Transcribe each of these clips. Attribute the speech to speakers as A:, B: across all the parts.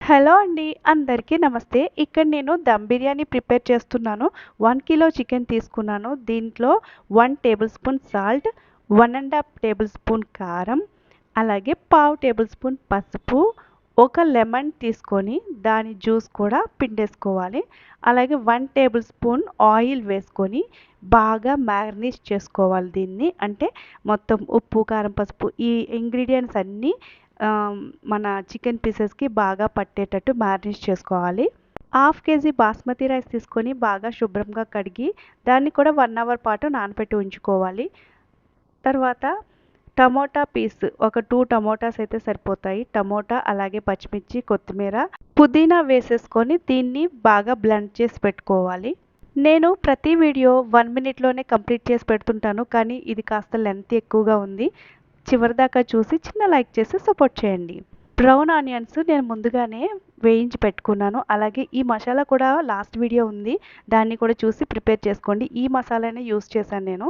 A: Hello అండి. అందరికీ నమస్తే. ఇక్కడ నేను దమ్ బిర్యానీ ప్రిపేర్ చేస్తున్నాను. 1 కిలో చికెన్ తీసుకున్నాను. దీంట్లో 1 table spoon salt, 1 ½ table spoon కారం, అలాగే పావు టేబుల్ స్పూన్ పసుపు, ఒక లెమన్ తీసుకొని దాని జ్యూస్ కూడా పిండేసుకోవాలి. అలాగే 1 టేబుల్ స్పూన్ ఆయిల్ వేసుకొని బాగా మ్యారినేట్ చేసుకోవాలి దీన్ని. అంటే మొత్తం ఉప్పు, కారం, పసుపు ఈ ఇంగ్రీడియెంట్స్ అన్నీ మన చికెన్ పీసెస్కి బాగా పట్టేటట్టు మ్యారినేట్ చేసుకోవాలి. హాఫ్ కేజీ బాస్మతి రైస్ తీసుకొని బాగా శుభ్రంగా కడిగి దాన్ని కూడా 1 అవర్ పాటు నానబెట్టి ఉంచుకోవాలి. తర్వాత టమోటా పీస్ ఒక 2 టమోటాస్ అయితే సరిపోతాయి. టమోటా అలాగే పచ్చిమిర్చి, కొత్తిమీర, పుదీనా వేసేసుకొని దీన్ని బాగా బ్లెండ్ చేసి పెట్టుకోవాలి. నేను ప్రతి వీడియో 1 మినిట్లోనే కంప్లీట్ చేసి పెడుతుంటాను. కానీ ఇది కాస్త లెంత్ ఎక్కువగా ఉంది. చివరిదాకా చూసి చిన్న లైక్ చేసి సపోర్ట్ చేయండి. బ్రౌన్ ఆనియన్స్ నేను ముందుగానే వేయించి పెట్టుకున్నాను. అలాగే ఈ మసాలా కూడా లాస్ట్ వీడియో ఉంది. దాన్ని కూడా చూసి ప్రిపేర్ చేసుకోండి. ఈ మసాలానే యూస్ చేశాను నేను.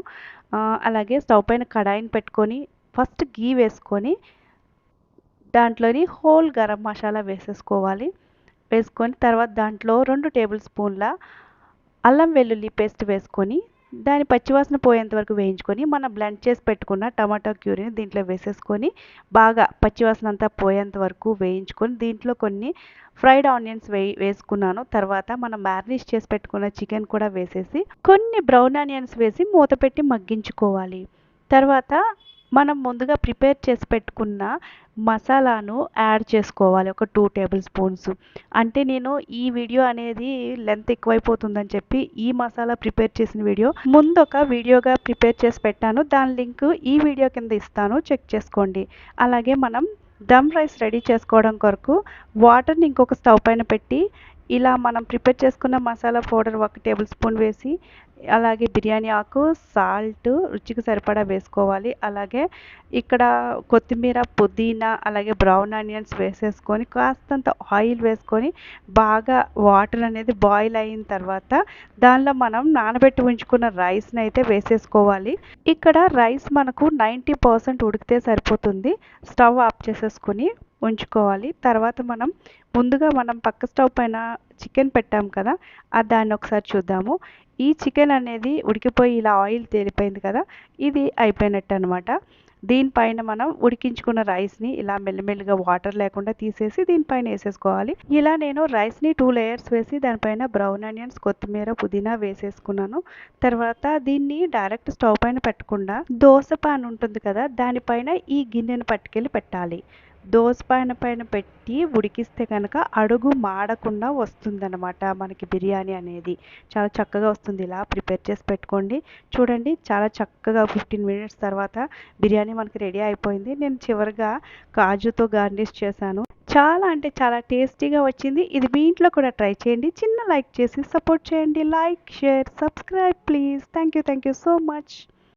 A: అలాగే స్టవ్ పైన కడాయిని పెట్టుకొని ఫస్ట్ గీ వేసుకొని దాంట్లోని హోల్ గరం మసాలా వేసేసుకోవాలి. వేసుకొని తర్వాత దాంట్లో 2 టేబుల్ స్పూన్ల అల్లం వెల్లుల్లి పేస్ట్ వేసుకొని దాని పచ్చివాసన పోయేంత వరకు వేయించుకొని మనం బ్లెండ్ చేసి పెట్టుకున్న టమాటా క్యూరీని దీంట్లో వేసేసుకొని బాగా పచ్చివాసన అంతా పోయేంత వరకు వేయించుకొని దీంట్లో కొన్ని ఫ్రైడ్ ఆనియన్స్ వేసుకున్నాను. తర్వాత మనం మ్యారినేట్ చేసి పెట్టుకున్న చికెన్ కూడా వేసేసి కొన్ని బ్రౌన్ ఆనియన్స్ వేసి మూత పెట్టి మగ్గించుకోవాలి. తర్వాత మనం ముందుగా ప్రిపేర్ చేసి పెట్టుకున్న మసాలాను యాడ్ చేసుకోవాలి. ఒక 2 టేబుల్ స్పూన్స్. అంటే నేను ఈ వీడియో అనేది లెంత్ ఎక్కువైపోతుందని చెప్పి ఈ మసాలా ప్రిపేర్ చేసిన వీడియో ముందు ఒక వీడియోగా ప్రిపేర్ చేసి పెట్టాను. దాని లింక్ ఈ వీడియో కింద ఇస్తాను, చెక్ చేసుకోండి. అలాగే మనం దమ్ రైస్ రెడీ చేసుకోవడం కొరకు వాటర్ని ఇంకొక స్టవ్ పైన పెట్టి ఇలా మనం ప్రిపేర్ చేసుకున్న మసాలా పౌడర్ 1 టేబుల్ స్పూన్ వేసి అలాగే బిర్యానీ ఆకు, సాల్ట్ రుచికి సరిపడా వేసుకోవాలి. అలాగే ఇక్కడ కొత్తిమీర, పుదీనా అలాగే బ్రౌన్ ఆనియన్స్ వేసేసుకొని కాస్తంత ఆయిల్ వేసుకొని బాగా వాటర్ అనేది బాయిల్ అయిన తర్వాత దానిలో మనం నానబెట్టి ఉంచుకున్న రైస్ని అయితే వేసేసుకోవాలి. ఇక్కడ రైస్ మనకు 90% ఉడికితే సరిపోతుంది. స్టవ్ ఆఫ్ చేసేసుకొని ఉంచుకోవాలి. తర్వాత ముందుగా మనం పక్క స్టవ్ పైన చికెన్ పెట్టాం కదా, దాన్ని ఒకసారి చూద్దాము. ఈ చికెన్ అనేది ఉడికిపోయి ఇలా ఆయిల్ తేలిపోయింది కదా, ఇది అయిపోయినట్టు అనమాట. దీనిపైన మనం ఉడికించుకున్న రైస్ని ఇలా మెల్లిమెల్లిగా వాటర్ లేకుండా తీసేసి దీనిపైన వేసేసుకోవాలి. ఇలా నేను రైస్ని 2 లేయర్స్ వేసి దానిపైన బ్రౌన్ ఆనియన్స్, కొత్తిమీర, పుదీనా వేసేసుకున్నాను. తర్వాత దీన్ని డైరెక్ట్ స్టవ్ పైన పెట్టకుండా దోశ పాన్ ఉంటుంది కదా, దానిపైన ఈ గిన్నెను పట్టుకెళ్ళి పెట్టాలి. దోశ పైన పెట్టి ఉడికిస్తే కనుక అడుగు మాడకుండా వస్తుందన్నమాట మనకి బిర్యానీ అనేది. చాలా చక్కగా వస్తుంది. ఇలా ప్రిపేర్ చేసి పెట్టుకోండి. చూడండి చాలా చక్కగా 15 మినిట్స్ తర్వాత బిర్యానీ మనకి రెడీ అయిపోయింది. నేను చివరిగా కాజుతో గార్నిష్ చేశాను. చాలా అంటే చాలా టేస్టీగా వచ్చింది. ఇది మీ ఇంట్లో కూడా ట్రై చేయండి. చిన్న లైక్ చేసి సపోర్ట్ చేయండి. Like, share, subscribe please. Thank you so much.